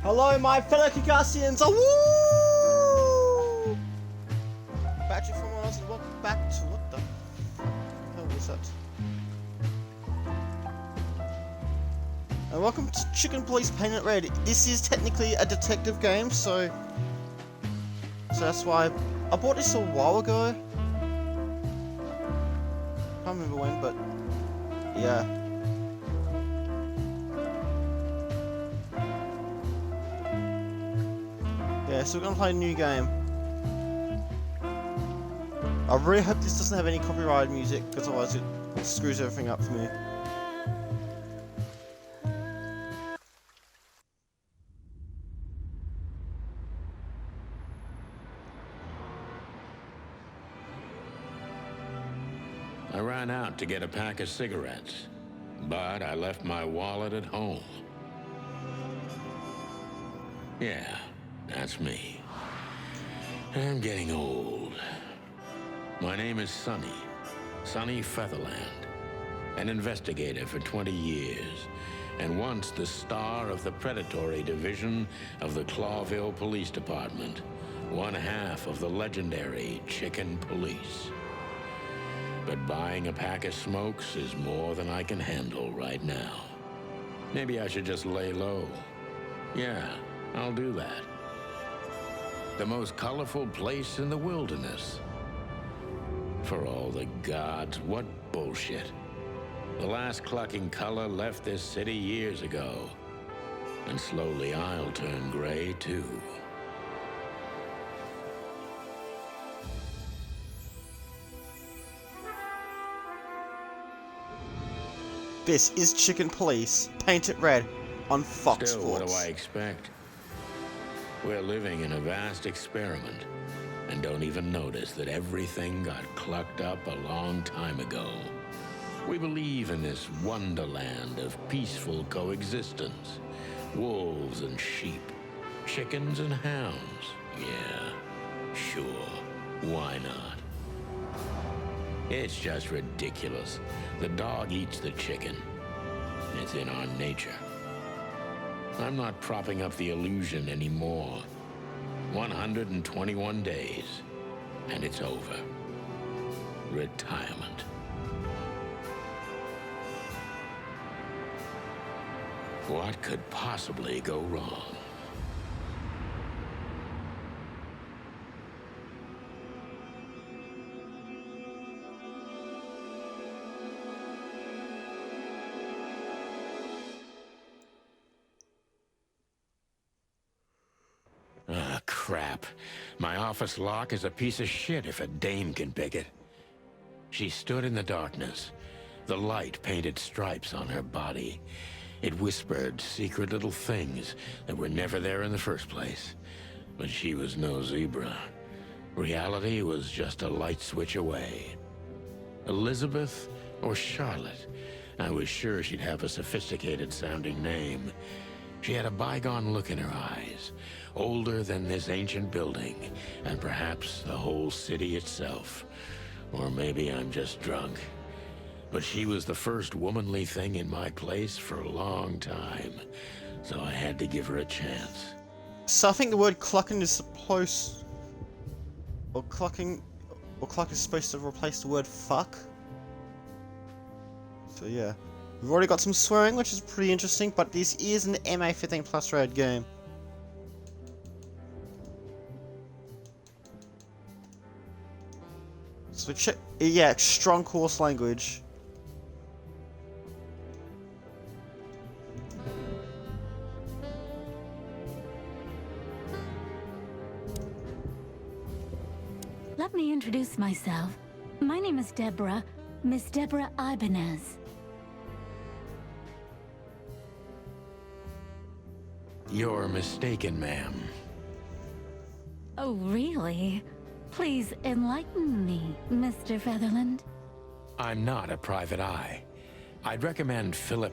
Hello, my fellow Carcassians! Woo! Patrick from Mars, and welcome back to what the hell was that? And welcome to Chicken Police Painted Red. This is technically a detective game, so that's why I bought this a while ago. Can't remember when, but yeah. Yeah, so we're gonna play a new game. I really hope this doesn't have any copyrighted music, because otherwise it screws everything up for me. I ran out to get a pack of cigarettes, but I left my wallet at home. Yeah, that's me. I'm getting old. My name is Sonny Featherland, an investigator for 20 years, and once the star of the predatory division of the Clawville Police Department, one half of the legendary Chicken Police. But buying a pack of smokes is more than I can handle right now. Maybe I should just lay low. Yeah, I'll do that. The most colorful place in the wilderness. For all the gods, what bullshit. The last Clucking color left this city years ago. And slowly I'll turn gray too. This is Chicken Police Painted Red on Fox Still, Sports. what do I expect? We're living in a vast experiment, and don't even notice that everything got clucked up a long time ago. We believe in this wonderland of peaceful coexistence. Wolves and sheep, chickens and hounds. Yeah, sure, why not? It's just ridiculous. The dog eats the chicken. It's in our nature. I'm not propping up the illusion anymore. 121 days, and it's over. Retirement. What could possibly go wrong? Ah, crap. My office lock is a piece of shit if a dame can pick it. She stood in the darkness. The light painted stripes on her body. It whispered secret little things that were never there in the first place. But she was no zebra. Reality was just a light switch away. Elizabeth or Charlotte? I was sure she'd have a sophisticated-sounding name. She had a bygone look in her eyes, older than this ancient building, and perhaps the whole city itself. Or maybe I'm just drunk. But she was the first womanly thing in my place for a long time, so I had to give her a chance. So I think the word clucking is supposed... Or cluck is supposed to replace the word fuck. So yeah. We've already got some swearing, which is pretty interesting, but this is an MA15 plus rated game. So check, yeah, strong coarse language. Let me introduce myself. My name is Deborah, Miss Deborah Ibanez. You're mistaken, ma'am. Oh, really? Please enlighten me, Mr. Featherland. I'm not a private eye. I'd recommend Mr.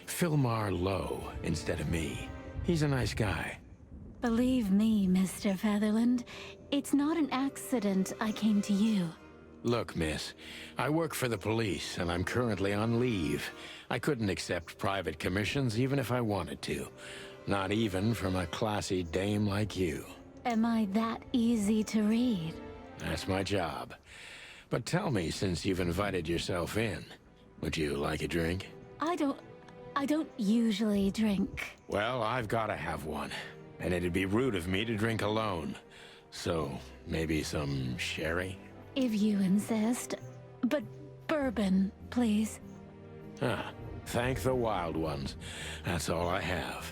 Philmar Lowe instead of me. He's a nice guy. Believe me, Mr. Featherland, it's not an accident I came to you. Look, miss, I work for the police, and I'm currently on leave. I couldn't accept private commissions even if I wanted to. Not even from a classy dame like you. Am I that easy to read? That's my job. But tell me, since you've invited yourself in, would you like a drink? I don't usually drink. Well, I've got to have one. And it'd be rude of me to drink alone. So, maybe some sherry? If you insist. But bourbon, please. Ah, thank the wild ones. That's all I have.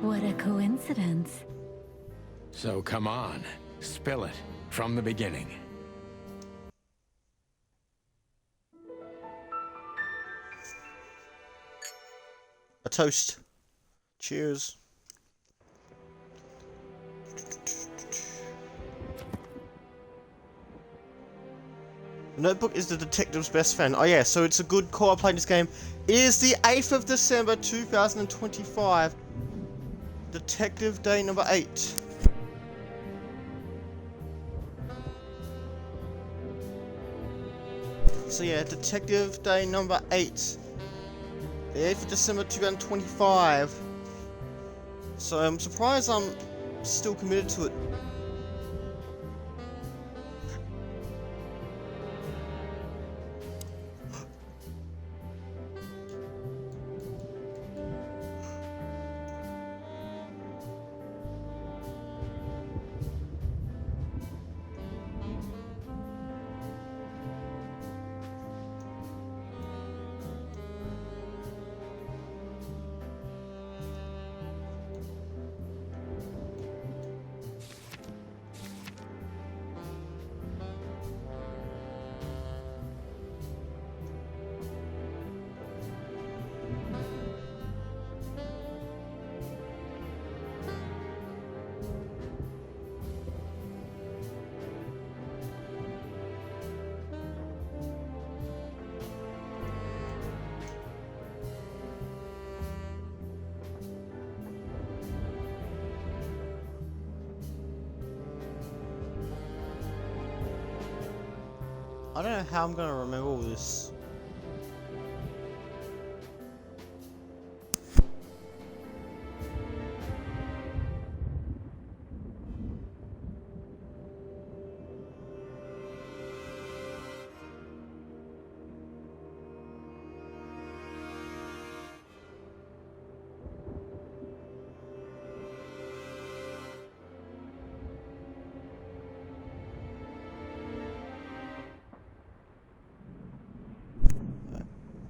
What a coincidence. So come on, spill it from the beginning. A toast. Cheers. The Notebook is the detective's best friend. Oh yeah, so it's a good call playing this game. It is the 8th of December 2025. Detective Day number 8. So yeah, Detective Day number 8. The 8th of December 2025. So I'm surprised I'm still committed to it. I don't know how I'm gonna remember all this.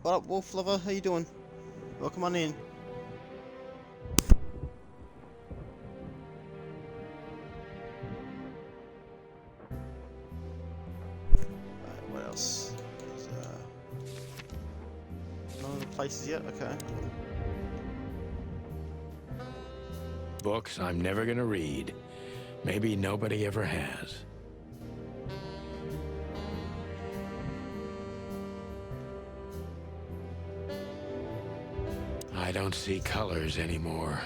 What up, Wolf Lover? How you doing? Welcome on in. Alright, what else? None of the places yet? Okay. Books I'm never gonna read. Maybe nobody ever has. I don't see colors anymore.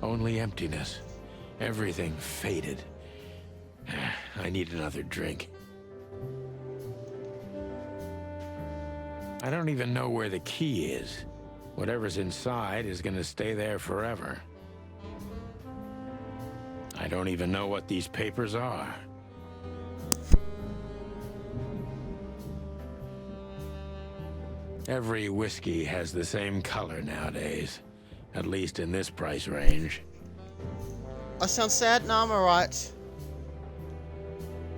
Only emptiness. Everything faded. I need another drink. I don't even know where the key is. Whatever's inside is gonna stay there forever. I don't even know what these papers are. Every whiskey has the same color nowadays. At least in this price range. I sound sad? No, I'm alright.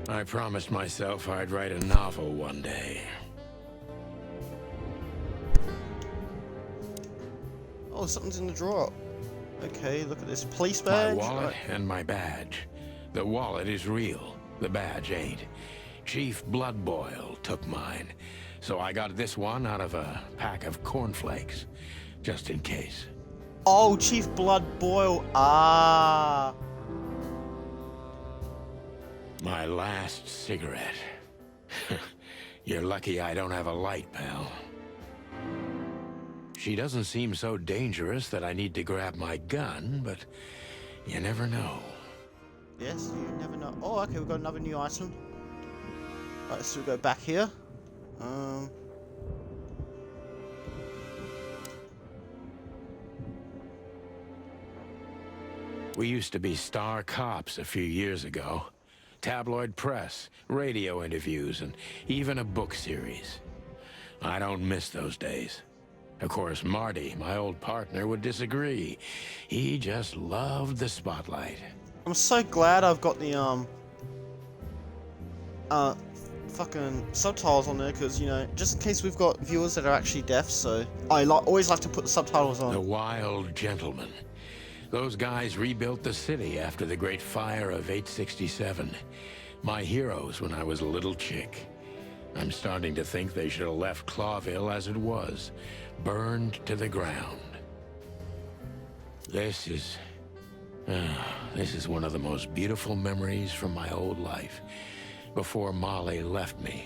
I promised myself I'd write a novel one day. Oh, something's in the drawer. Okay, look at this. Police badge. My wallet Right. and my badge. The wallet is real. The badge ain't. Chief Bloodboil took mine. So I got this one out of a pack of cornflakes. Just in case. Oh, Chief Blood Boil. Ah. My last cigarette. You're lucky I don't have a light, pal. She doesn't seem so dangerous that I need to grab my gun, but you never know. Yes, you never know. Oh, okay, we've got another new item. Alright, so we go back here. We used to be star cops a few years ago. Tabloid press, radio interviews, and even a book series. I don't miss those days. Of course, Marty, my old partner, would disagree. He just loved the spotlight. I'm so glad I've got the fucking subtitles on there, because, you know, just in case we've got viewers that are actually deaf, so I always like to put the subtitles on. The Wild Gentlemen. Those guys rebuilt the city after the Great Fire of 867. My heroes when I was a little chick. I'm starting to think they should have left Clawville as it was, burned to the ground. This is one of the most beautiful memories from my old life, before Molly left me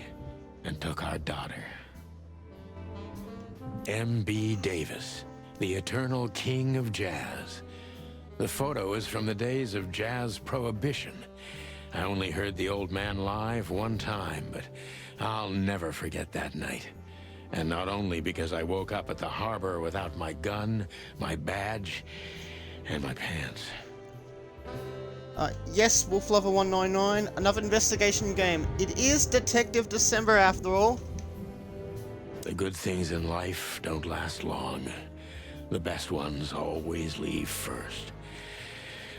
and took our daughter. M.B. Davis, the eternal king of jazz. The photo is from the days of jazz prohibition. I only heard the old man live one time, but I'll never forget that night. And not only because I woke up at the harbor without my gun, my badge, and my pants. Yes, Wolf Lover 199, another investigation game. It is Detective December after all. The good things in life don't last long. The best ones always leave first.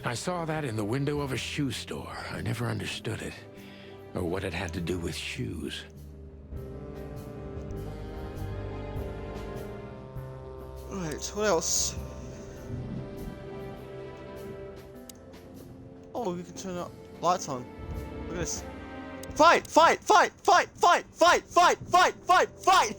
I saw that in the window of a shoe store. I never understood it, or what it had to do with shoes. Right, what else? Oh, we can turn the lights on. Look at this. Fight! Fight! Fight! Fight! Fight! Fight! Fight! Fight! Fight! Fight!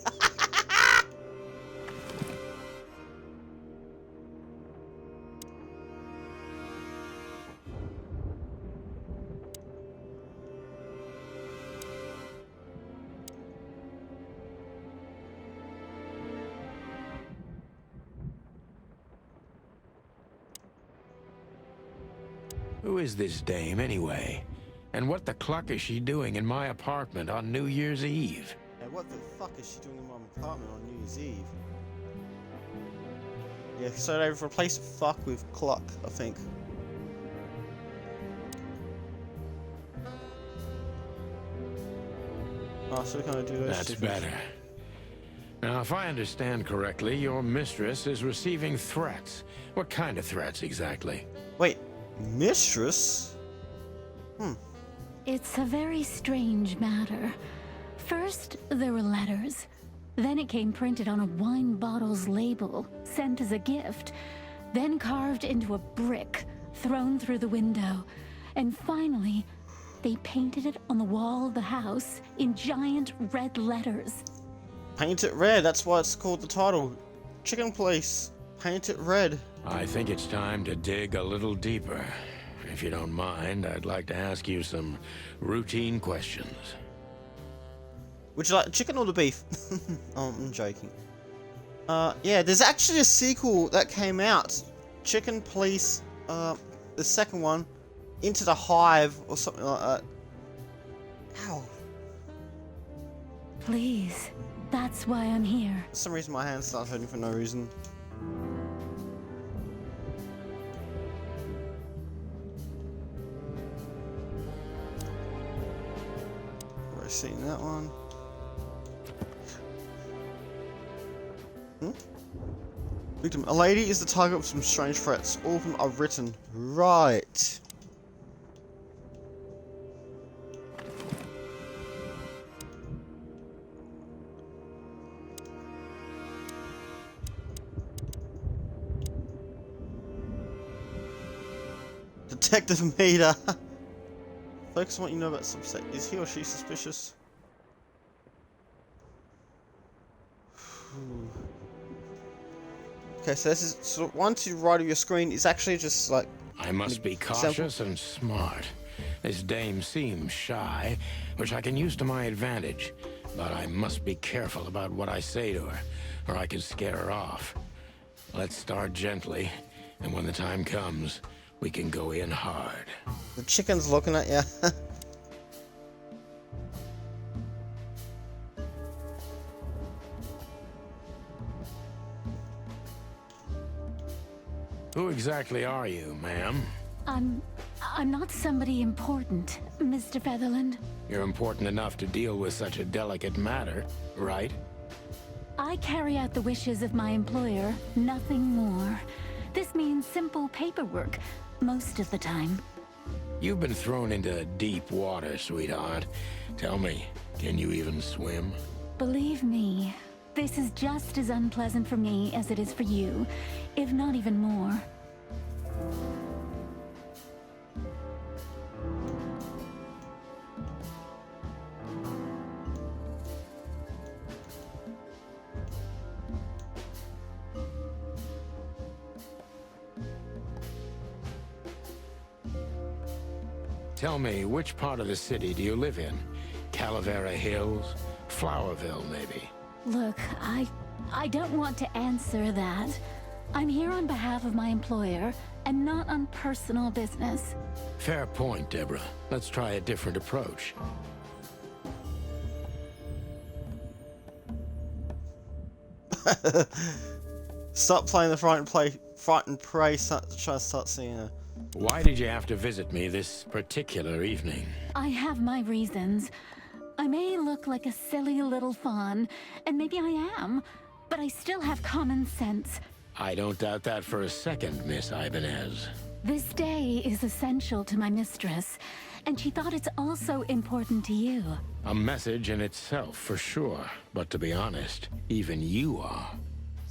Who is this dame, anyway? And what the cluck is she doing in my apartment on New Year's Eve? Yeah, what the fuck is she doing in my apartment on New Year's Eve? Yeah, so they've replaced fuck with cluck, I think. Oh, so we kind of do those. That's better. Now, if I understand correctly, your mistress is receiving threats. What kind of threats, exactly? Wait, mistress? It's a very strange matter. First, there were letters. Then it came printed on a wine bottle's label, sent as a gift. Then carved into a brick, thrown through the window. And finally, they painted it on the wall of the house in giant red letters. Paint it red, that's why it's called the title. Chicken Police. Paint it red. I think it's time to dig a little deeper. If you don't mind, I'd like to ask you some routine questions. Would you like the chicken or the beef? Oh, I'm joking. Yeah, there's actually a sequel that came out. Chicken Police, the second one, Into the Hive, or something like that. Ow. Please, that's why I'm here. For some reason my hand started hurting for no reason. Already seen that one. Victim. A lady is the target of some strange threats. All of them are written. Right. Detective Meter. Focus on what you know about subject. Is he or she suspicious? Okay, so this is so one to the right of your screen is actually just like. I must be cautious and smart. This dame seems shy, which I can use to my advantage. But I must be careful about what I say to her, or I could scare her off. Let's start gently, and when the time comes, we can go in hard. The chicken's looking at you. Who exactly are you, ma'am? I'm not somebody important, Mr. Featherland. You're important enough to deal with such a delicate matter, right? I carry out the wishes of my employer, nothing more. This means simple paperwork, most of the time. You've been thrown into deep water, sweetheart. Tell me, can you even swim? Believe me, this is just as unpleasant for me as it is for you, if not even more. Tell me, which part of the city do you live in? Calavera Hills? Flowerville, maybe? Look, I don't want to answer that. I'm here on behalf of my employer, and not on personal business. Fair point, Deborah. Let's try a different approach. Stop playing the fright and pray, try to start seeing her. Why did you have to visit me this particular evening? I have my reasons. I may look like a silly little fawn, and maybe I am, but I still have common sense. I don't doubt that for a second, Miss Ibanez. This day is essential to my mistress, and she thought it's also important to you. A message in itself, for sure. But to be honest, even you are.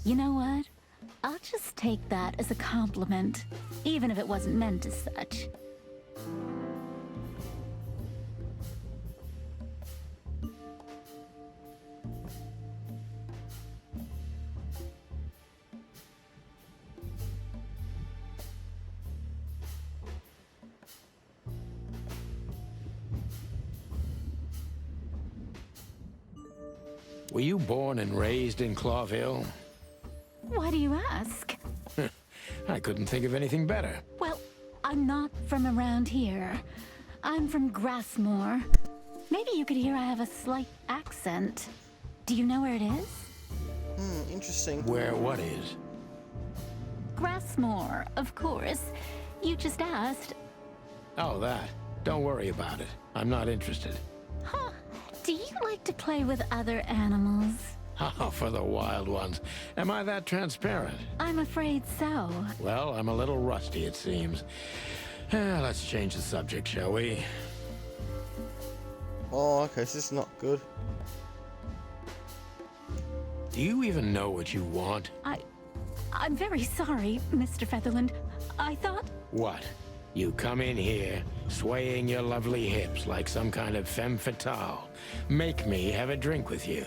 You know what? I'll just take that as a compliment, even if it wasn't meant as such. Were you born and raised in Clawville? Why do you ask? I couldn't think of anything better. Well, I'm not from around here. I'm from Grassmore. Maybe you could hear I have a slight accent. Do you know where it is? Interesting. Where what is? Grassmore, of course. You just asked. Oh, that. Don't worry about it. I'm not interested. Huh. Do you like to play with other animals? Oh, for the wild ones. Am I that transparent? I'm afraid so. Well, I'm a little rusty, it seems. Let's change the subject, shall we? Oh, okay, so this is not good. Do you even know what you want? I'm very sorry, Mr. Featherland. I thought... What? You come in here, swaying your lovely hips like some kind of femme fatale, make me have a drink with you,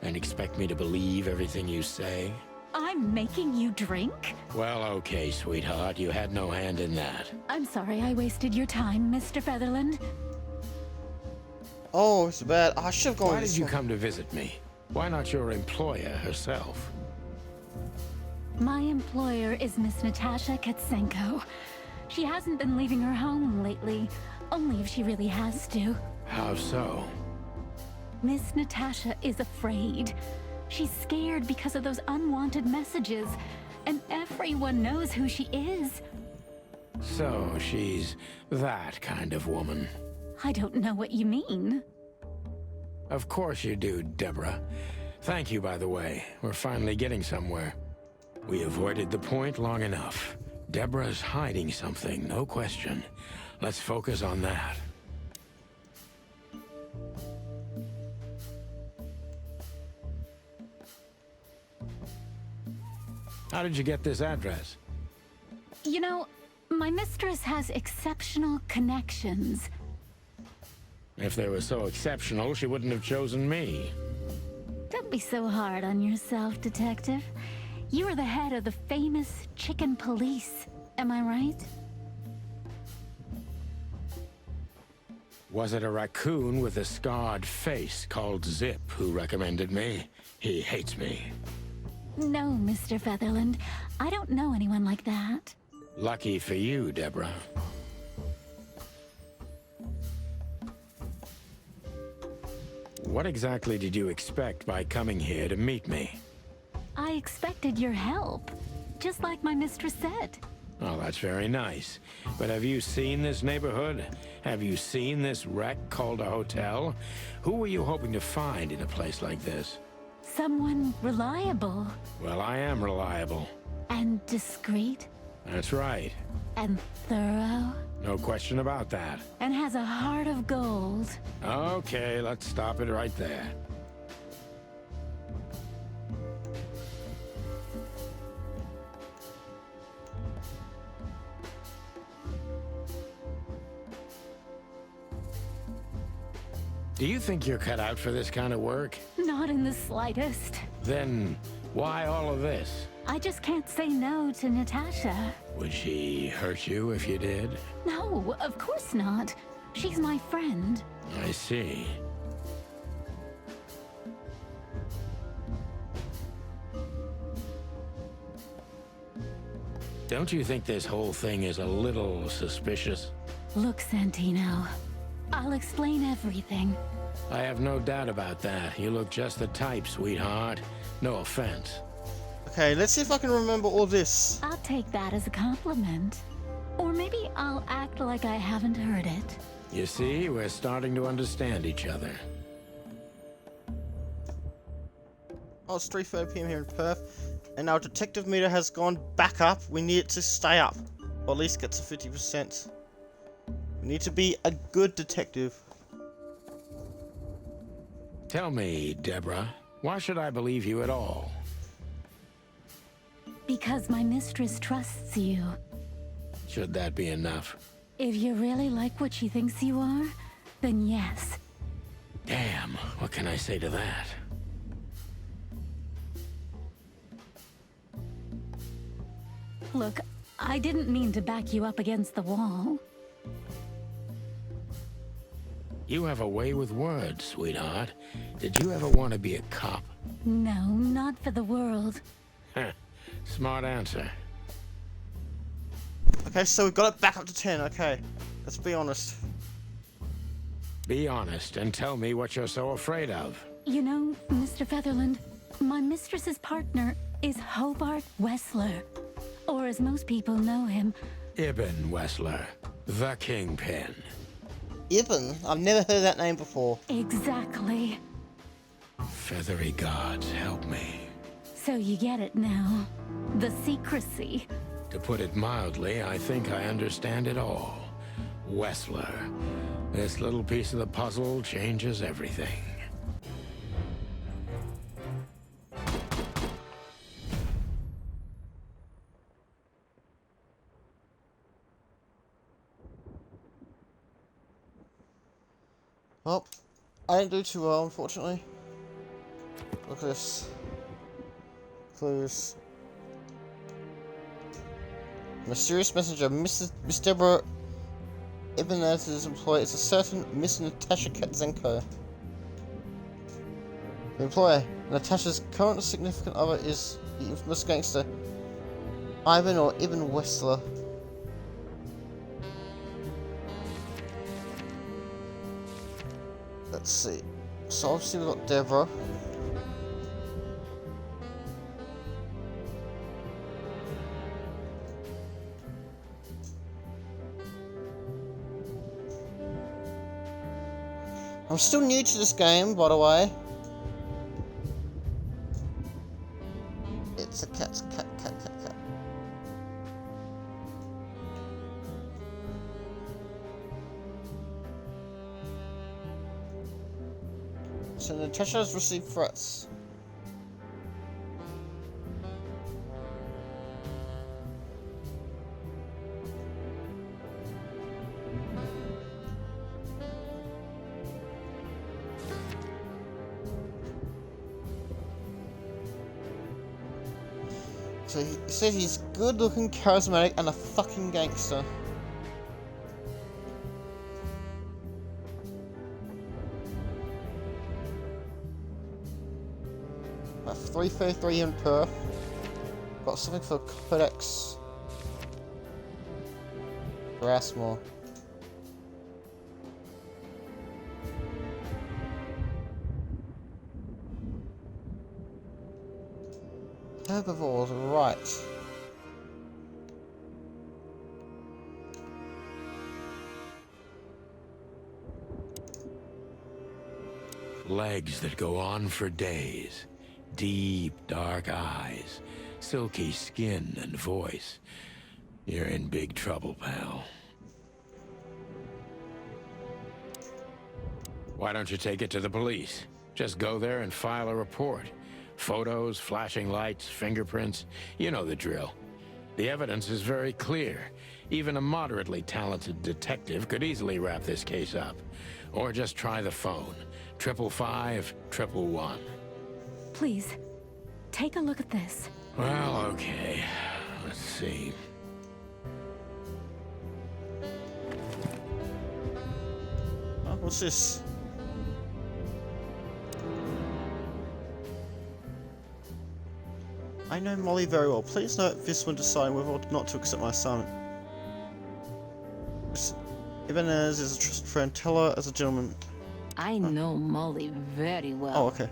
and expect me to believe everything you say? I'm making you drink? Well, okay, sweetheart, you had no hand in that. I'm sorry I wasted your time, Mr. Featherland. Oh, it's bad. I should have gone Why with did this you one. come to visit me? Why not your employer herself? My employer is Miss Natasha Katsenko. She hasn't been leaving her home lately, only if she really has to. How so? Miss Natasha is afraid. She's scared because of those unwanted messages, and everyone knows who she is. So she's that kind of woman. I don't know what you mean. Of course you do, Deborah. Thank you, by the way. We're finally getting somewhere. We avoided the point long enough. Deborah's hiding something, no question. Let's focus on that. How did you get this address? You know, my mistress has exceptional connections. If they were so exceptional, she wouldn't have chosen me. Don't be so hard on yourself, Detective. You are the head of the famous chicken police, am I right? Was it a raccoon with a scarred face called Zip who recommended me? He hates me. No, Mr. Featherland. I don't know anyone like that. Lucky for you, Deborah. What exactly did you expect by coming here to meet me? I expected your help, just like my mistress said. Oh, that's very nice. But have you seen this neighborhood? Have you seen this wreck called a hotel? Who were you hoping to find in a place like this? Someone reliable. Well, I am reliable. And discreet. That's right. And thorough. No question about that. And has a heart of gold. Okay, let's stop it right there. Do you think you're cut out for this kind of work? Not in the slightest. Then why all of this? I just can't say no to Natasha. Would she hurt you if you did? No, of course not. She's my friend. I see. Don't you think this whole thing is a little suspicious? Look, Santino, I'll explain everything. I have no doubt about that. You look just the type, sweetheart. No offense. Okay, let's see if I can remember all this. I'll take that as a compliment. Or maybe I'll act like I haven't heard it. You see, we're starting to understand each other. Oh, it's 3:30 PM here in Perth, and our detective meter has gone back up. We need it to stay up, or at least get to 50%. We need to be a good detective. Tell me, Deborah, why should I believe you at all? Because my mistress trusts you. Should that be enough? If you really like what she thinks you are, then yes. Damn, what can I say to that? Look, I didn't mean to back you up against the wall. You have a way with words, sweetheart. Did you ever want to be a cop? No, not for the world. Heh, smart answer. Okay, so we've got it back up to 10. Okay, let's be honest. Be honest and tell me what you're so afraid of. You know, Mr. Featherland, my mistress's partner is Hobart Wessler. Or as most people know him, Ibn Wessler, the Kingpin. Ibn? I've never heard that name before. exactly. Feathery gods, help me. So you get it now. The secrecy. To put it mildly, I think I understand it all. Wessler. This little piece of the puzzle changes everything. Well, I didn't do too well, unfortunately. Look at this. Clues. Mysterious messenger, Miss Deborah Ibanez's employer is a certain Miss Natasha Katzenko. The employer, Natasha's current significant other, is the infamous gangster Ivan or Ibn Wessler. Let's see. So obviously we've got Deborah. I'm still new to this game, by the way. It's a cat. So Natasha has received threats. So he says he's good looking, charismatic, and a fucking gangster. At 3:33 in Perth. Got something for Codex Rasmore. Herbivores, right. legs that go on for days, deep, dark eyes, silky skin and voice. You're in big trouble, pal. Why don't you take it to the police? Just go there and file a report. Photos, flashing lights, fingerprints, you know the drill. The evidence is very clear. Even a moderately talented detective could easily wrap this case up. Or just try the phone. 555-111. Please, take a look at this. Well, okay. Let's see. Oh, what's this? I know Molly very well. Please note this when deciding whether or not to accept my assignment. Ibanez is a trusted friend. Tell her as a gentleman. I know Molly very well. Oh, okay.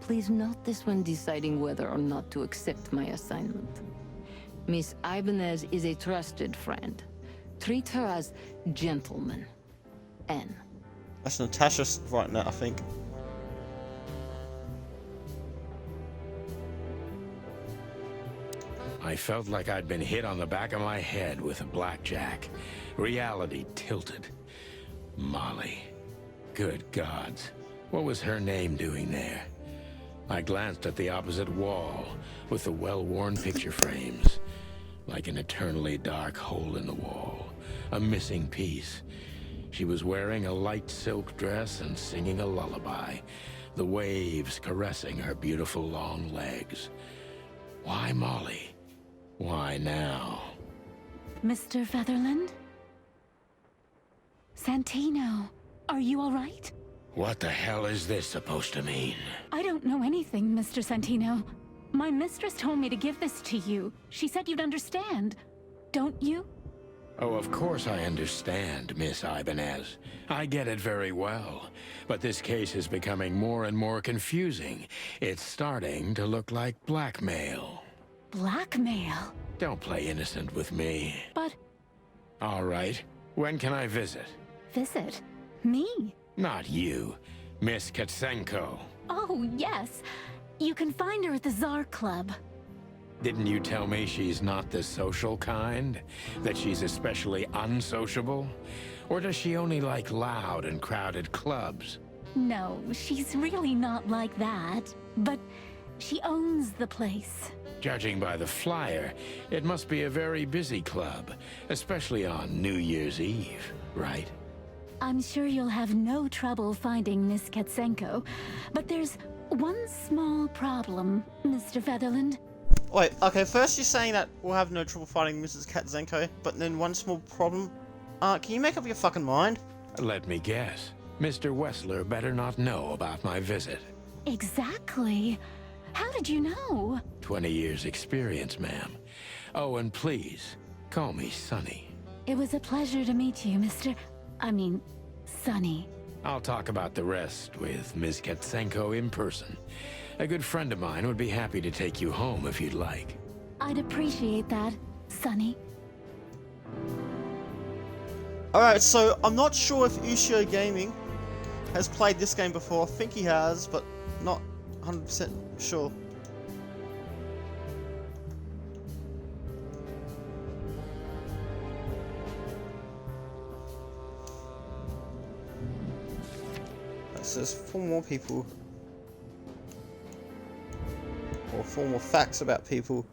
Please note this when deciding whether or not to accept my assignment. Miss Ibanez is a trusted friend. Treat her as gentleman. N. That's Natasha right now, I think. I felt like I'd been hit on the back of my head with a blackjack. Reality tilted. Molly. Good gods. What was her name doing there? I glanced at the opposite wall, with the well-worn picture frames. Like an eternally dark hole in the wall. A missing piece. She was wearing a light silk dress and singing a lullaby. The waves caressing her beautiful long legs. Why Molly? Why now? Mr. Featherland? Santino, are you all right? What the hell is this supposed to mean? I don't know anything, Mr. Santino. My mistress told me to give this to you. She said you'd understand. Don't you? Oh, of course I understand, Miss Ibanez. I get it very well. But this case is becoming more and more confusing. It's starting to look like blackmail. Blackmail? Don't play innocent with me. But... All right. When can I visit? Visit? Me? Not you. Miss Katsenko. Oh, yes. You can find her at the Tsar Club. Didn't you tell me she's not the social kind? That she's especially unsociable? Or does she only like loud and crowded clubs? No, she's really not like that. But she owns the place. Judging by the flyer, it must be a very busy club, especially on New Year's Eve, right? I'm sure you'll have no trouble finding Miss Katsenko, but there's one small problem, Mr. Featherland. Wait, okay, first you're saying that we'll have no trouble finding Mrs. Katzenko, but then one small problem. Can you make up your fucking mind? Let me guess. Mr. Wessler better not know about my visit. Exactly. How did you know? 20 years experience, ma'am. Oh, and please, call me Sonny. It was a pleasure to meet you, Sonny. I'll talk about the rest with Ms. Katsenko in person. A good friend of mine would be happy to take you home if you'd like. I'd appreciate that, Sonny. Alright, so I'm not sure if Ushio Gaming has played this game before. I think he has, but not 100% sure. It says 4 more people. Or 4 more facts about people.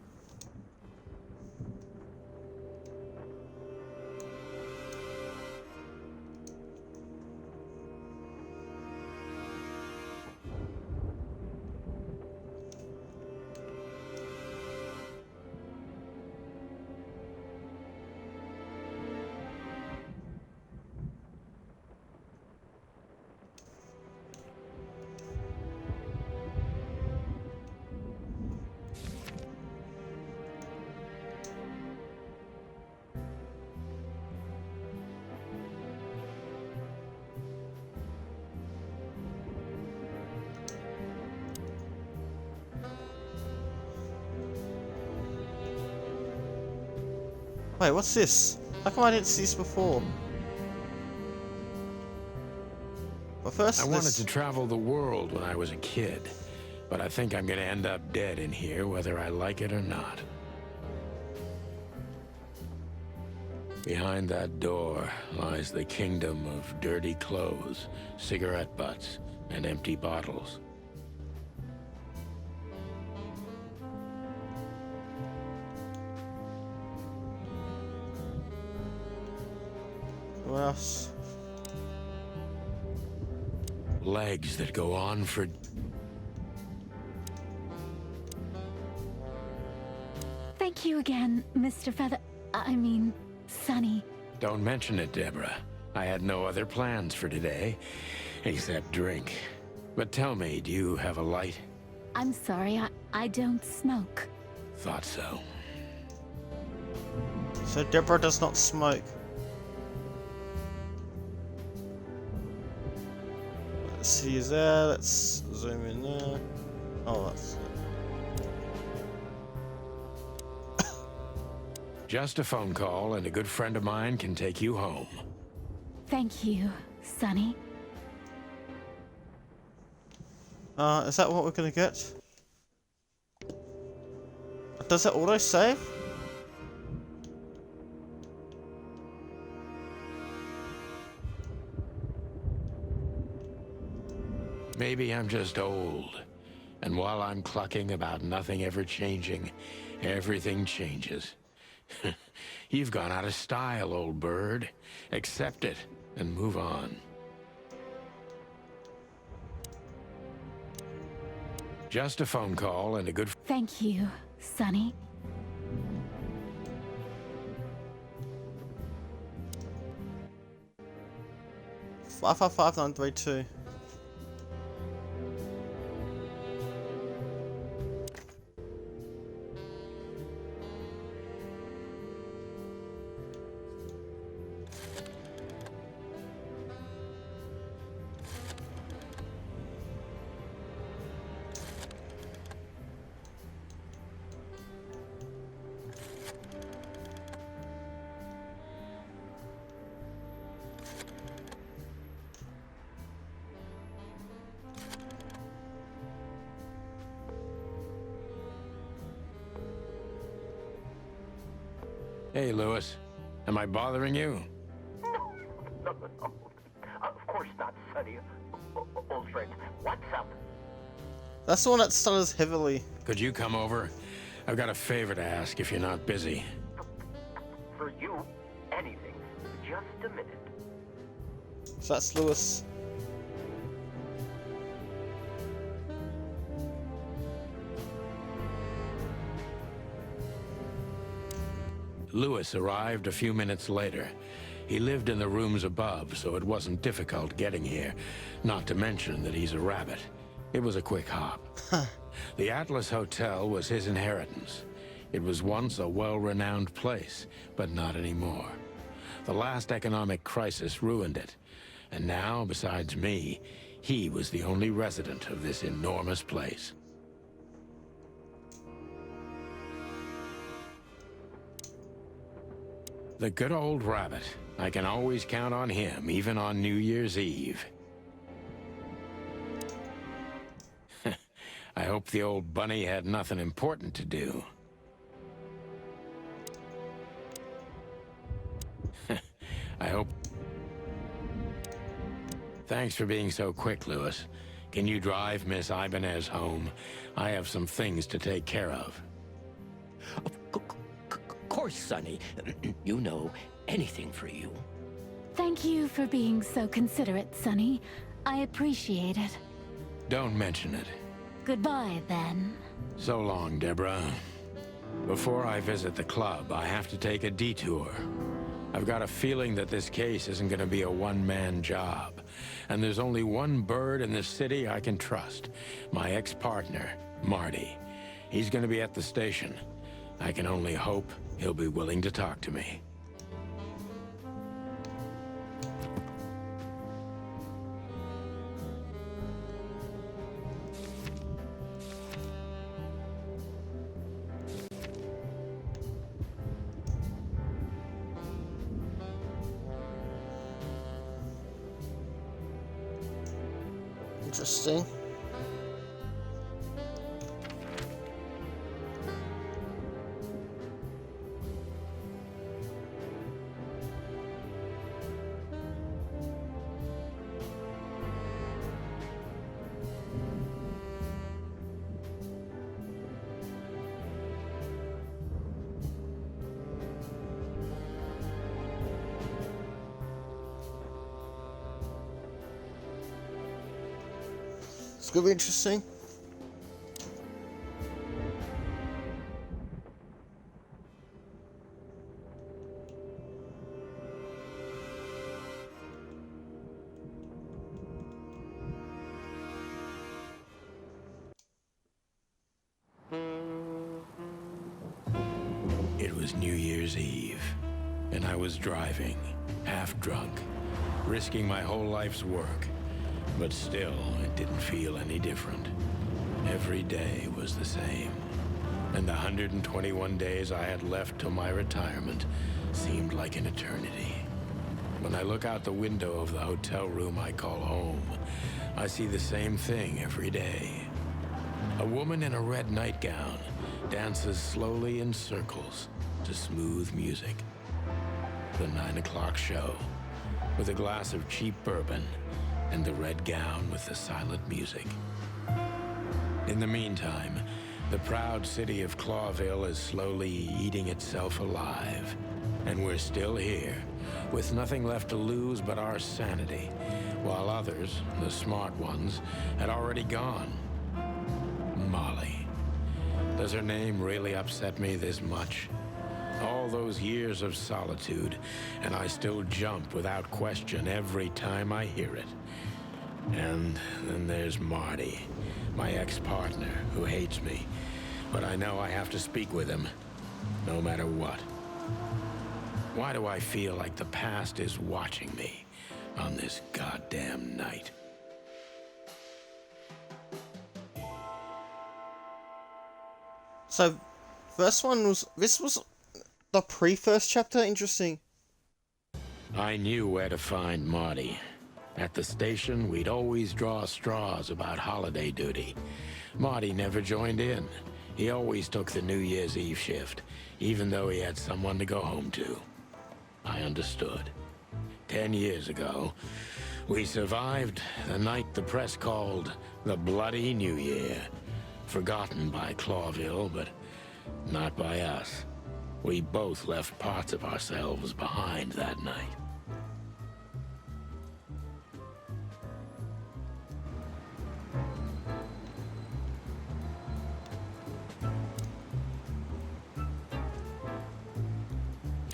Wait, what's this? How come I didn't see this before? But first, I wanted to travel the world when I was a kid, but I think I'm gonna end up dead in here whether I like it or not. Behind that door lies the kingdom of dirty clothes, cigarette butts, and empty bottles. What else? Legs that go on for... Thank you again, Mr. Sonny. Don't mention it, Deborah. I had no other plans for today, except drink. But tell me, do you have a light? I'm sorry, I don't smoke. Thought so. So Deborah does not smoke. Let's see, is there? Let's zoom in there. Oh, that's... Just a phone call, and a good friend of mine can take you home. Thank you, Sonny. Is that what we're gonna get? Does it auto-save? Maybe I'm just old. And while I'm clucking about nothing ever changing, everything changes. You've gone out of style, old bird. Accept it and move on. Just a phone call and a good... Thank you, Sonny. Five 555 932. Hey, Lewis. Am I bothering you? No. Of course not, Sonny. Old friend, what's up? That's the one that stutters heavily. Could you come over? I've got a favor to ask if you're not busy. For you, anything. Just a minute. So that's Lewis. Lewis arrived a few minutes later. He lived in the rooms above, so it wasn't difficult getting here. Not to mention that he's a rabbit. It was a quick hop. The Atlas Hotel was his inheritance. It was once a well-renowned place, but not anymore. The last economic crisis ruined it. And now, besides me, he was the only resident of this enormous place. The good old rabbit. I can always count on him, even on New Year's Eve. I hope the old bunny had nothing important to do. I hope... Thanks for being so quick, Lewis. Can you drive Miss Ibanez home? I have some things to take care of. Of course, Sonny. You know, anything for you. Thank you for being so considerate, Sonny. I appreciate it. Don't mention it. Goodbye, then. So long, Deborah. Before I visit the club, I have to take a detour. I've got a feeling that this case isn't going to be a one-man job. And there's only one bird in this city I can trust. My ex-partner, Marty. He's going to be at the station. I can only hope he'll be willing to talk to me. Interesting. It's gonna be interesting. It was New Year's Eve, and I was driving, half drunk, risking my whole life's work. But still, it didn't feel any different. Every day was the same. And the 121 days I had left till my retirement seemed like an eternity. When I look out the window of the hotel room I call home, I see the same thing every day. A woman in a red nightgown dances slowly in circles to smooth music. The 9 o'clock show, with a glass of cheap bourbon and the red gown with the silent music. In the meantime, the proud city of Clawville is slowly eating itself alive. And we're still here, with nothing left to lose but our sanity, while others, the smart ones, had already gone. Molly. Does her name really upset me this much? All those years of solitude, and I still jump without question every time I hear it. And then there's Marty, my ex-partner, who hates me. But I know I have to speak with him, no matter what. Why do I feel like the past is watching me on this goddamn night? So, this was the pre-first chapter. Interesting. I knew where to find Marty. At the station, we'd always draw straws about holiday duty. Marty never joined in. He always took the New Year's Eve shift, even though he had someone to go home to. I understood. 10 years ago, we survived the night the press called the Bloody New Year. Forgotten by Clawville, but not by us. We both left parts of ourselves behind that night.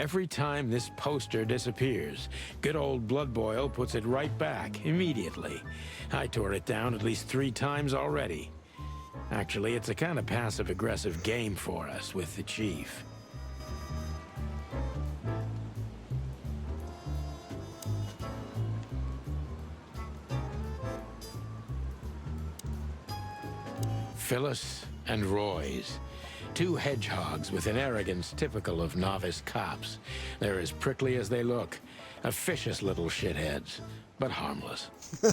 Every time this poster disappears, good old Blood Boil puts it right back immediately. I tore it down at least 3 times already. Actually, it's a kind of passive-aggressive game for us with the Chief. Phyllis and Roy's. 2 hedgehogs with an arrogance typical of novice cops. They're as prickly as they look. Officious little shitheads, but harmless. He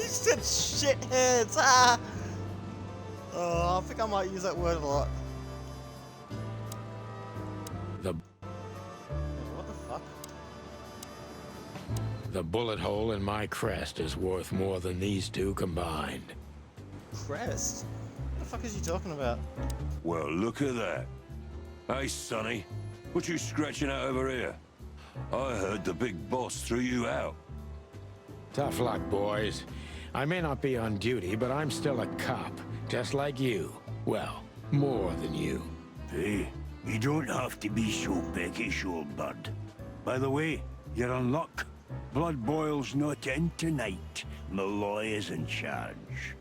said shitheads. Ah. Oh, I think I might use that word a lot. What the fuck? The bullet hole in my crest is worth more than these 2 combined. Crest? What the fuck is he talking about? Well, look at that. Hey, Sonny, what you scratching out over here? I heard the big boss threw you out. Tough luck, boys. I may not be on duty, but I'm still a cop, just like you. Well, more than you. Hey, you don't have to be so peckish, old bud. By the way, you're in luck. Blood Boil's not in tonight. Malloy is in charge.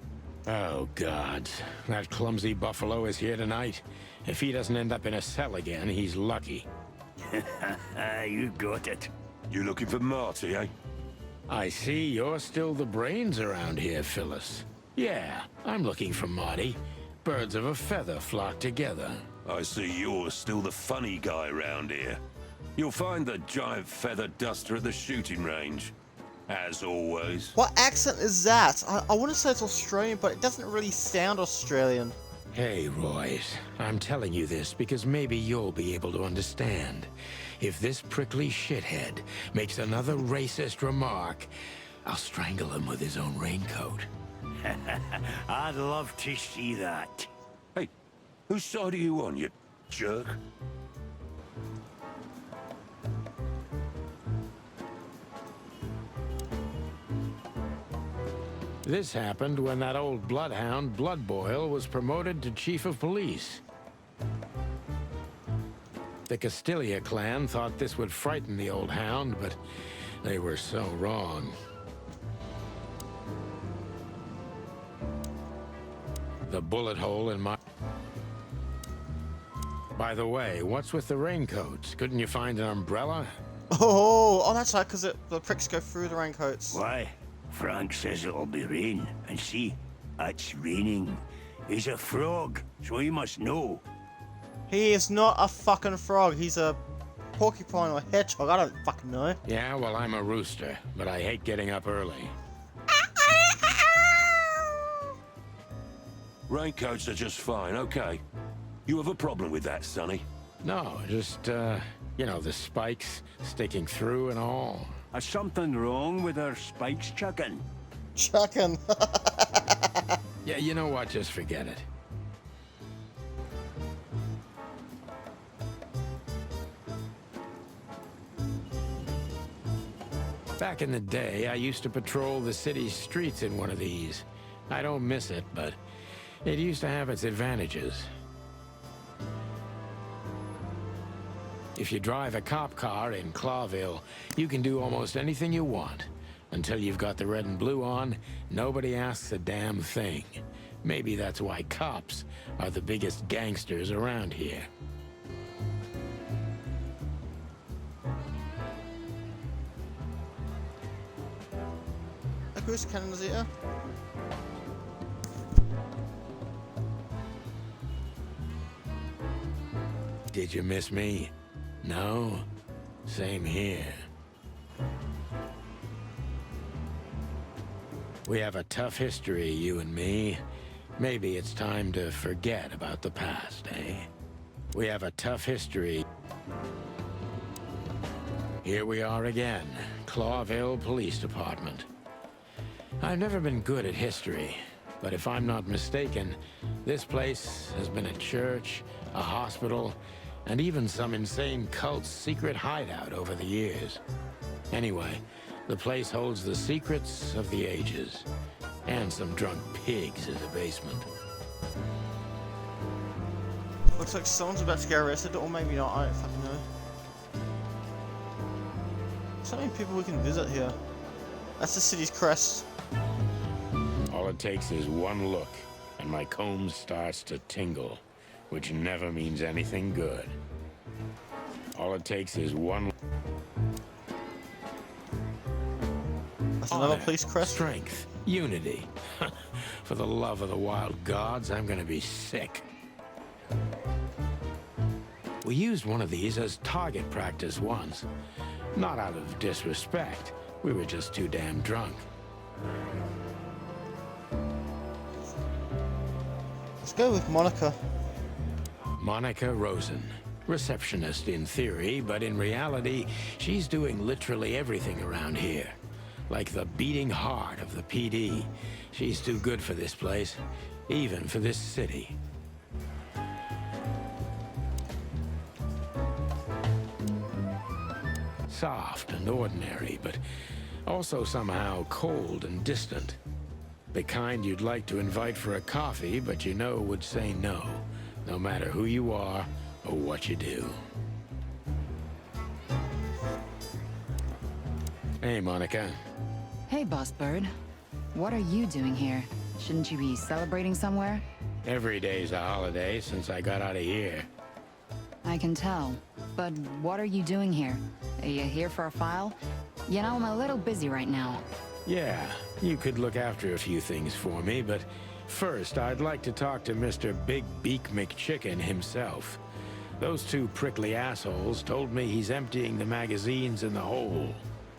Oh, God. That clumsy buffalo is here tonight. If he doesn't end up in a cell again, he's lucky. You got it. You looking for Marty, eh? I see you're still the brains around here, Phyllis. Yeah, I'm looking for Marty. Birds of a feather flock together. I see you're still the funny guy round here. You'll find the giant feather duster at the shooting range. As always. What accent is that? I want to say it's Australian, but it doesn't really sound Australian. Hey, Royce. I'm telling you this because maybe you'll be able to understand. If this prickly shithead makes another racist remark, I'll strangle him with his own raincoat. I'd love to see that. Hey, whose side are you on, you jerk? This happened when that old bloodhound, Bloodboil, was promoted to chief of police. The Castilia clan thought this would frighten the old hound, but they were so wrong. The bullet hole in my... By the way, what's with the raincoats? Couldn't you find an umbrella? Oh, that's right, because the pricks go through the raincoats. Why? Frank says it'll be rain, and see, it's raining. He's a frog, so he must know. He is not a fucking frog. He's a porcupine or hedgehog. I don't fucking know. Yeah, well, I'm a rooster, but I hate getting up early. Raincoats are just fine, okay. You have a problem with that, Sonny? No, just, you know, the spikes sticking through and all. Is something wrong with our spikes, Chuckin? Chuckin'. Yeah, you know what? Just forget it. Back in the day, I used to patrol the city's streets in one of these. I don't miss it, but it used to have its advantages. If you drive a cop car in Clawville, you can do almost anything you want. Until you've got the red and blue on, nobody asks a damn thing. Maybe that's why cops are the biggest gangsters around here. A goose cannon is here. Did you miss me? No? Same here. We have a tough history, you and me. Maybe it's time to forget about the past, eh? We have a tough history. Here we are again, Clawville Police Department. I've never been good at history, but if I'm not mistaken, this place has been a church, a hospital, and even some insane cult's secret hideout over the years. Anyway, the place holds the secrets of the ages, and some drunk pigs in the basement. Looks like someone's about to get arrested, or maybe not, I don't fucking know. So many people we can visit here. That's the city's crest. All it takes is one look, and my comb starts to tingle, which never means anything good. All it takes is one... That's another police crest. Strength. Unity. For the love of the wild gods, I'm gonna be sick. We used one of these as target practice once. Not out of disrespect. We were just too damn drunk. Let's go with Monica. Monica Rosen. Receptionist in theory, but in reality, she's doing literally everything around here. Like the beating heart of the PD. She's too good for this place, even for this city. Soft and ordinary, but also somehow cold and distant. The kind you'd like to invite for a coffee, but you know would say no, no matter who you are or what you do. Hey, Monica. Hey, Boss Bird. What are you doing here? Shouldn't you be celebrating somewhere? Every day's a holiday since I got out of here. I can tell. But what are you doing here? Are you here for a file? You know, I'm a little busy right now. Yeah, you could look after a few things for me, but first I'd like to talk to Mr. Big Beak McChicken himself. Those two prickly assholes told me he's emptying the magazines in the hole.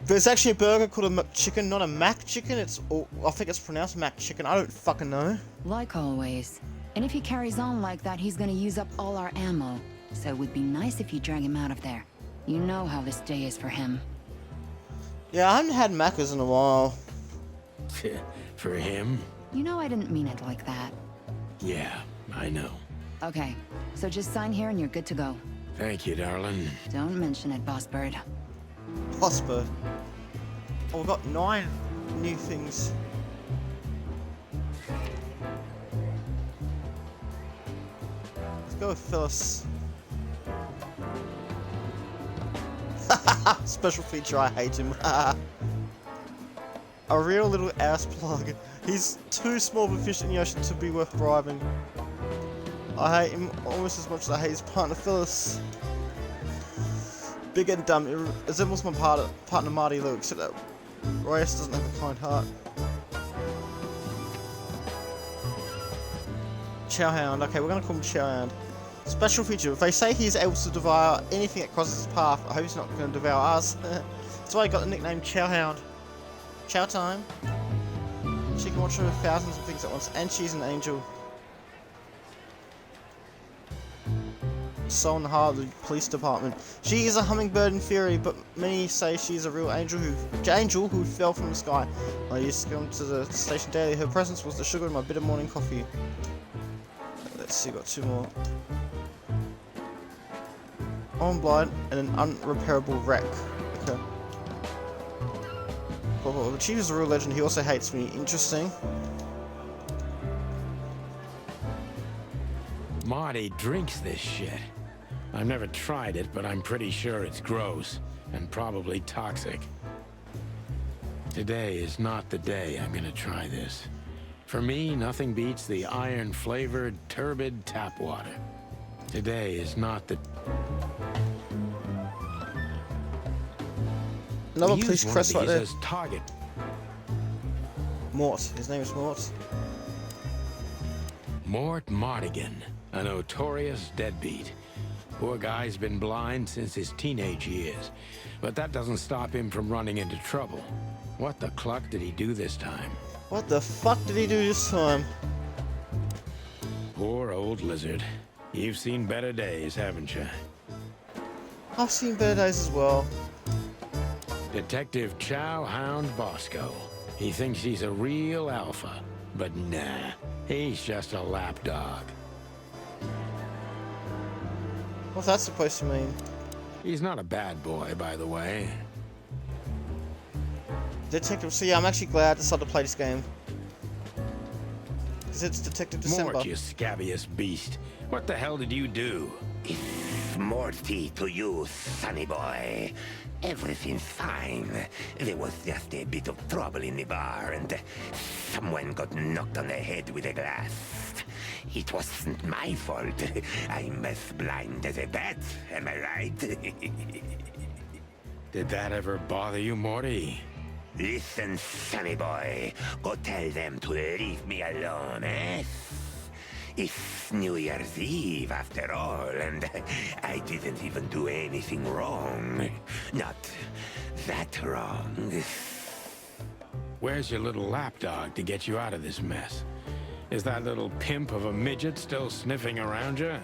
There's actually a burger called a McChicken, not a Mac Chicken. I think it's pronounced Mac Chicken. I don't fucking know. Like always. And if he carries on like that, he's gonna use up all our ammo. So it would be nice if you drag him out of there. You know how this day is for him. Yeah, I haven't had Macca's in a while. For him? You know I didn't mean it like that. Yeah, I know. Okay, so just sign here and you're good to go. Thank you, darling. Don't mention it, Boss Bird. Prosper. Oh, we've got 9 new things. Let's go with Phyllis. Special feature, I hate him. A real little ass plug. He's too small of a fish in the ocean to be worth bribing. I hate him almost as much as I hate his partner Phyllis. Big and dumb. It resembles my partner Marty Lou, except that Royce doesn't have a kind heart. Chowhound. Okay, we're gonna call him Chowhound. Special feature. If they say he is able to devour anything that crosses his path, I hope he's not going to devour us. That's why I got the nickname Chowhound. Chow time. She can watch over thousands of things at once, and she's an angel. Soul in the heart of the police department. She is a hummingbird in theory, but many say she's a real angel who fell from the sky. I used to come to the station daily. Her presence was the sugar in my bitter morning coffee. Let's see, got 2 more. I'm blind and an unrepairable wreck. Okay. Well, the chief is a real legend. He also hates me. Interesting. Marty drinks this shit. I've never tried it, but I'm pretty sure it's gross and probably toxic. Today is not the day I'm gonna try this. For me, nothing beats the iron-flavored, turbid tap water. Today is not the... Another police crest right there. As target. Mort. His name is Mort. Mort Mardigan, a notorious deadbeat. Poor guy's been blind since his teenage years, but that doesn't stop him from running into trouble. What the cluck did he do this time? What the fuck did he do this time? Poor old lizard. You've seen better days, haven't you? I've seen better days as well. Detective Chowhound Bosco. He thinks he's a real alpha, but nah, he's just a lapdog. What's that supposed to mean? He's not a bad boy, by the way. Detective, so yeah, I'm actually glad I decided to play this game. Because it's Detective December. Mort, you scabbiest beast. What the hell did you do? It's Morty to you, sonny boy. Everything's fine. There was just a bit of trouble in the bar, and someone got knocked on the head with a glass. It wasn't my fault. I'm as blind as a bat, am I right? Did that ever bother you, Morty? Listen, sonny boy. Go tell them to leave me alone, eh? It's New Year's Eve, after all, and I didn't even do anything wrong. Not that wrong. Where's your little lapdog to get you out of this mess? Is that little pimp of a midget still sniffing around you?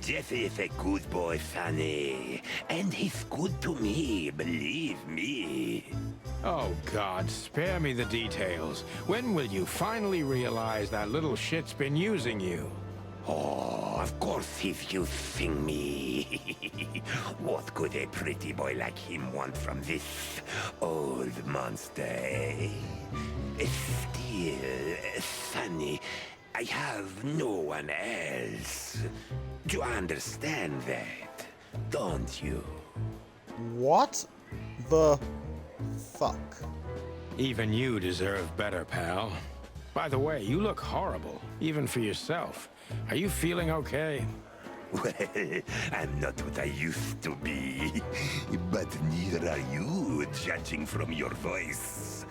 Jesse is a good boy, Sonny. And he's good to me, believe me. Oh, God, spare me the details. When will you finally realize that little shit's been using you? Oh, of course he's using me. What could a pretty boy like him want from this old monster, eh? Still, Sonny, I have no one else. Do you understand that? Don't you? What the fuck? Even you deserve better, pal. By the way, you look horrible, even for yourself. Are you feeling okay? Well, I'm not what I used to be. But neither are you, judging from your voice.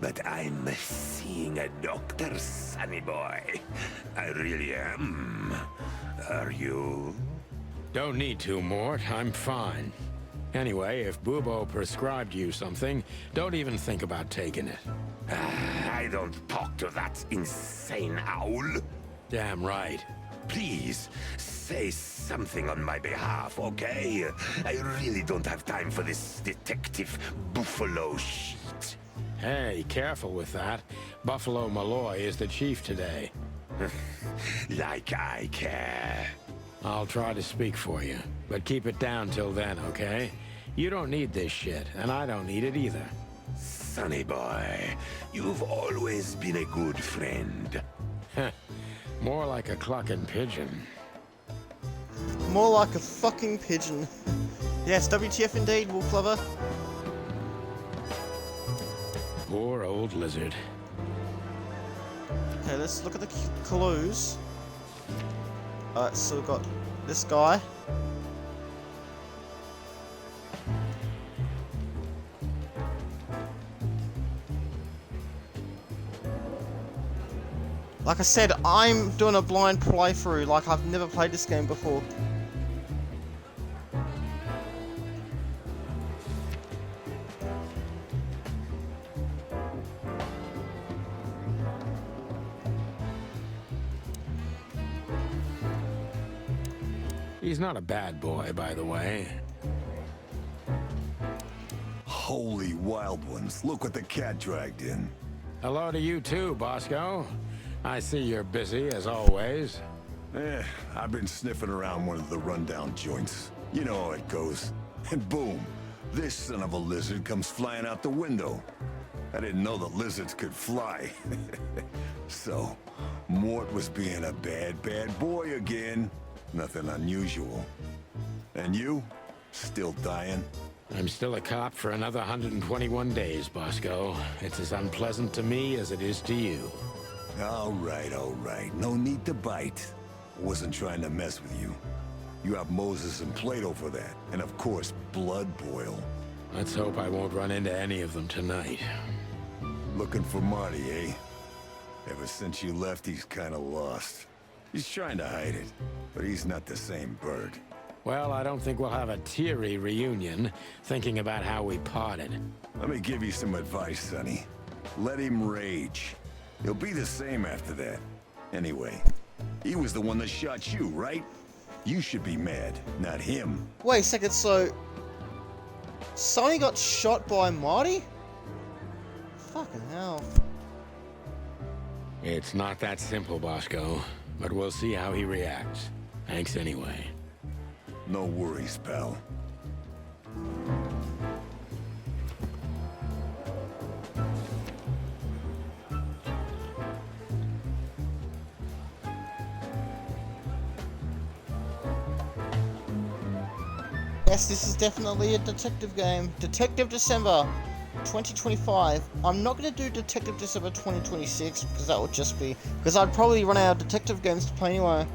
But I'm seeing a doctor, sonny boy. I really am. Are you? Don't need to, Mort. I'm fine. Anyway, if Bubo prescribed you something, don't even think about taking it. I don't talk to that insane owl. Damn right. Please, say something on my behalf, okay? I really don't have time for this detective buffalo shit. Hey, careful with that. Buffalo Malloy is the chief today. Like I care. I'll try to speak for you, but keep it down till then, okay? You don't need this shit, and I don't need it either. Sonny boy, you've always been a good friend. More like a clucking pigeon. More like a fucking pigeon. Yes, WTF indeed, Wolf Lover. Poor old lizard. Okay, let's look at the clues. Alright, so we've got this guy. Like I said, I'm doing a blind playthrough, like I've never played this game before. He's not a bad boy, by the way. Holy wild ones, look what the cat dragged in. Hello to you too, Bosco. I see you're busy, as always. I've been sniffing around one of the rundown joints. You know how it goes. And boom, this son of a lizard comes flying out the window. I didn't know that lizards could fly. So, Mort was being a bad, bad boy again. Nothing unusual. And you? Still dying? I'm still a cop for another 121 days, Bosco. It's as unpleasant to me as it is to you. All right, all right. No need to bite. I wasn't trying to mess with you. You have Moses and Plato for that. And of course, Blood Boil. Let's hope I won't run into any of them tonight. Looking for Marty, eh? Ever since you left, he's kinda lost. He's trying to hide it, but he's not the same bird. Well, I don't think we'll have a teary reunion, thinking about how we parted. Let me give you some advice, Sonny. Let him rage. He'll be the same after that. Anyway, he was the one that shot you, right? You should be mad, not him. Wait a second, so... Sonny got shot by Marty? Fucking hell. It's not that simple, Bosco, but we'll see how he reacts. Thanks anyway. No worries, pal. Yes, this is definitely a detective game. Detective December 2025. I'm not going to do Detective December 2026 because that would just be... Because I'd probably run out of detective games to play anyway.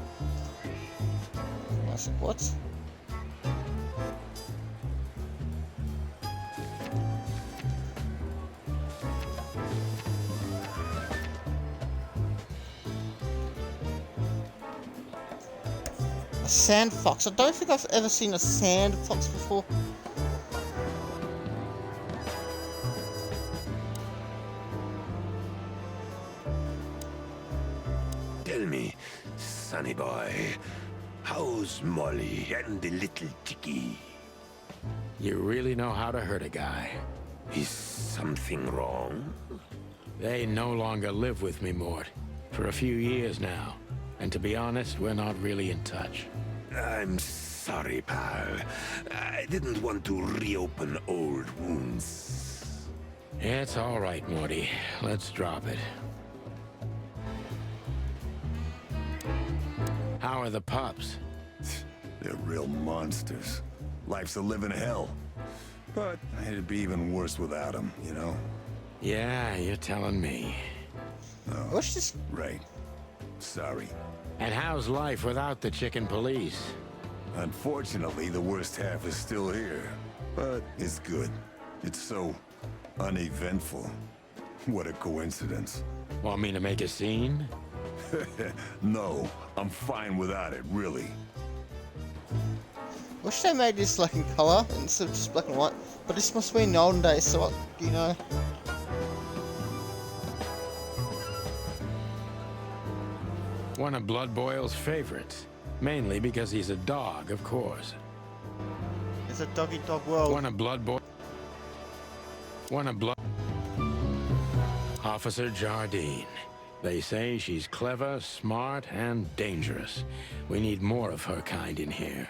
I said, what? A sand fox. I don't think I've ever seen a sand fox before. Tell me, Sonny boy, how's Molly and the little chickie? You really know how to hurt a guy. Is something wrong? They no longer live with me, Mort. For a few years now. And to be honest, we're not really in touch. I'm sorry, pal. I didn't want to reopen old wounds. It's all right, Morty. Let's drop it. How are the pups? They're real monsters. Life's a living hell. But it'd be even worse without them, you know? Yeah, you're telling me. Oh, What's this? right. Sorry. And how's life without the chicken police? Unfortunately, the worst half is still here. But it's good. It's so uneventful. What a coincidence. Want me to make a scene? No, I'm fine without it, really. Wish they made this like in colour instead of just black and white. But this must be in the olden days, so what, you know. One of Blood Boyle's favorites. Mainly because he's a dog, of course. It's a dog-eat-dog world. One of Blood... Officer Jardine. They say she's clever, smart, and dangerous. We need more of her kind in here.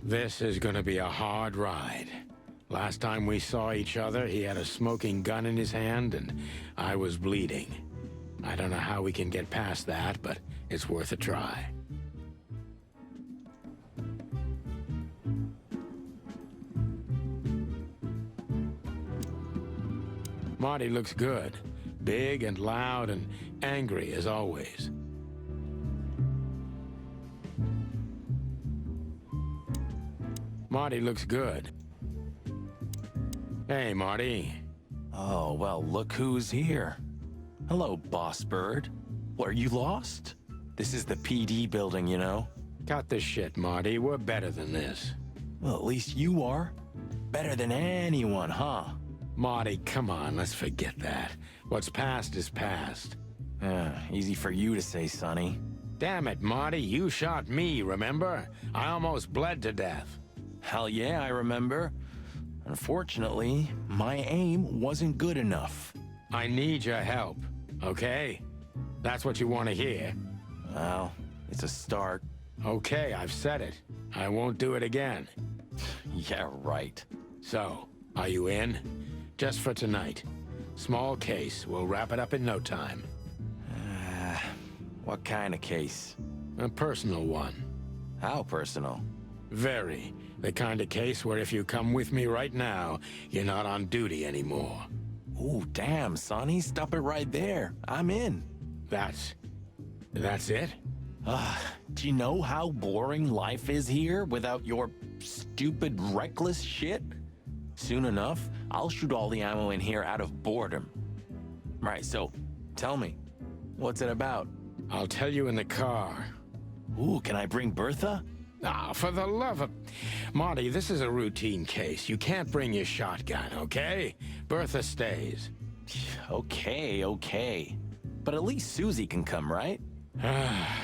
This is gonna be a hard ride. Last time we saw each other, he had a smoking gun in his hand, and I was bleeding. I don't know how we can get past that, but it's worth a try. Marty looks good. Big and loud and angry as always. Marty looks good. Hey, Marty. Oh, well, look who's here. Hello, Boss Bird. What, are you lost? This is the PD building, you know? Cut the shit, Marty. We're better than this. Well, at least you are. Better than anyone, huh? Marty, come on, let's forget that. What's past is past. Easy for you to say, Sonny. Damn it, Marty, you shot me, remember? I almost bled to death. Hell yeah, I remember. Unfortunately, my aim wasn't good enough. I need your help, okay? That's what you want to hear. Well, it's a start. Okay, I've said it. I won't do it again. Yeah, right. So, are you in? Just for tonight. Small case. We'll wrap it up in no time. What kind of case? A personal one. How personal? Very. The kind of case where if you come with me right now, you're not on duty anymore. Ooh, damn, Sonny. Stop it right there. I'm in. That's it? Do you know how boring life is here without your stupid, reckless shit? Soon enough, I'll shoot all the ammo in here out of boredom. Right, so, tell me, what's it about? I'll tell you in the car. Ooh, can I bring Bertha? Ah, for the love of... Marty, this is a routine case. You can't bring your shotgun, okay? Bertha stays. Okay. But at least Susie can come, right?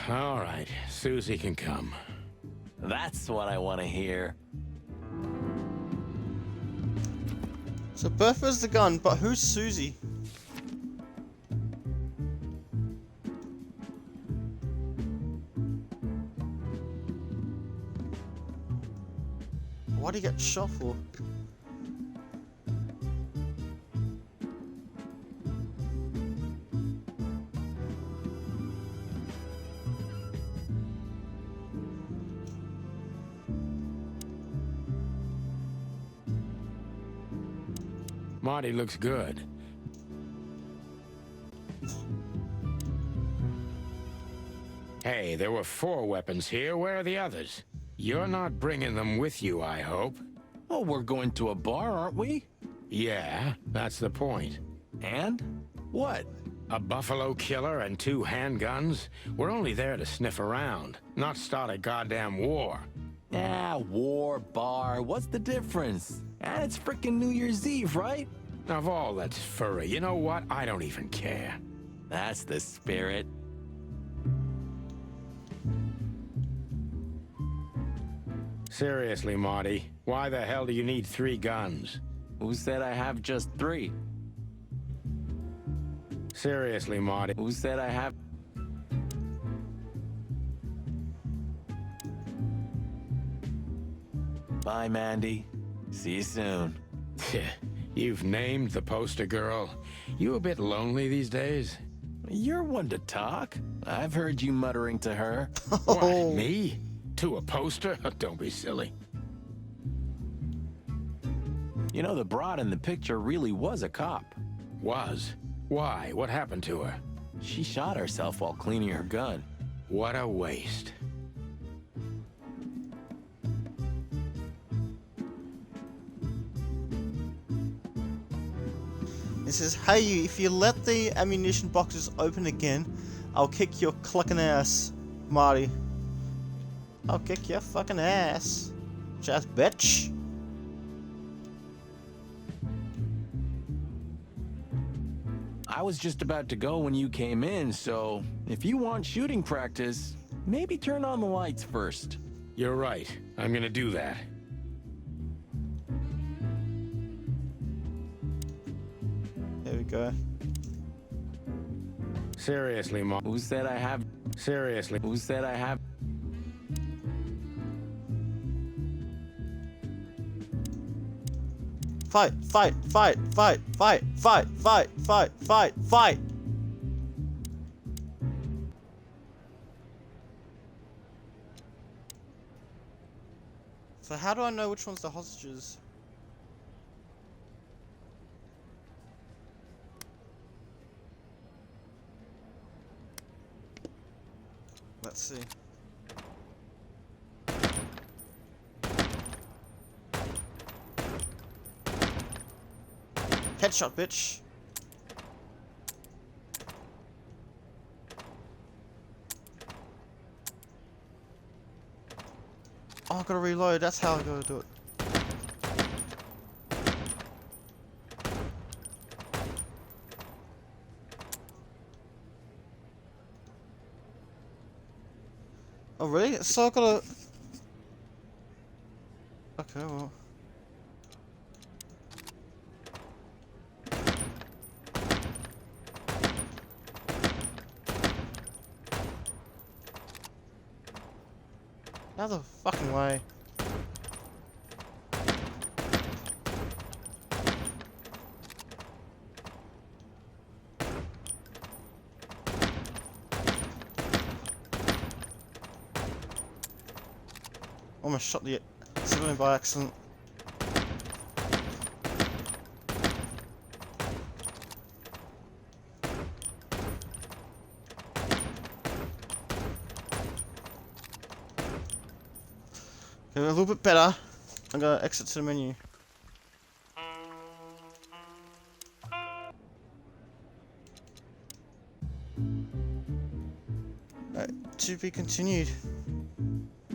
All right, Susie can come. That's what I want to hear. So Bertha's the gun, but who's Susie? Why'd he get shot for? Marty looks good. Hey, there were 4 weapons here. Where are the others? You're not bringing them with you, I hope. Oh, we're going to a bar, aren't we? Yeah, that's the point. And? What? A buffalo killer and 2 handguns? We're only there to sniff around, not start a goddamn war. War, bar, what's the difference? And it's frickin' New Year's Eve, right? Of all that's furry, you know what? I don't even care. That's the spirit. Seriously, Marty, why the hell do you need 3 guns? Who said I have just 3? Seriously, Marty. Who said I have... Bye, Mandy. See you soon. You've named the poster girl. You a bit lonely these days? You're one to talk. I've heard you muttering to her. What, me? To a poster? Don't be silly. You know, the broad in the picture really was a cop. Was? Why? What happened to her? She shot herself while cleaning her gun. What a waste. It says, hey, if you let the ammunition boxes open again, I'll kick your clucking ass, Marty. I'll kick your fucking ass. Just bitch. I was just about to go when you came in, so if you want shooting practice, maybe turn on the lights first. You're right. I'm gonna do that. There we go. Seriously, Mom. Who said I have? Seriously. Who said I have? Fight, fight, fight, fight, fight, fight, fight, fight, fight, fight. So how do I know which one's the hostages? Let's see. Headshot, bitch. Oh, I gotta reload. That's how I gotta do it. Oh, really? So I gotta... Okay, well... Another fucking way. Almost shot the civilian by accident. Okay, a little bit better. I'm gonna exit to the menu. To be continued.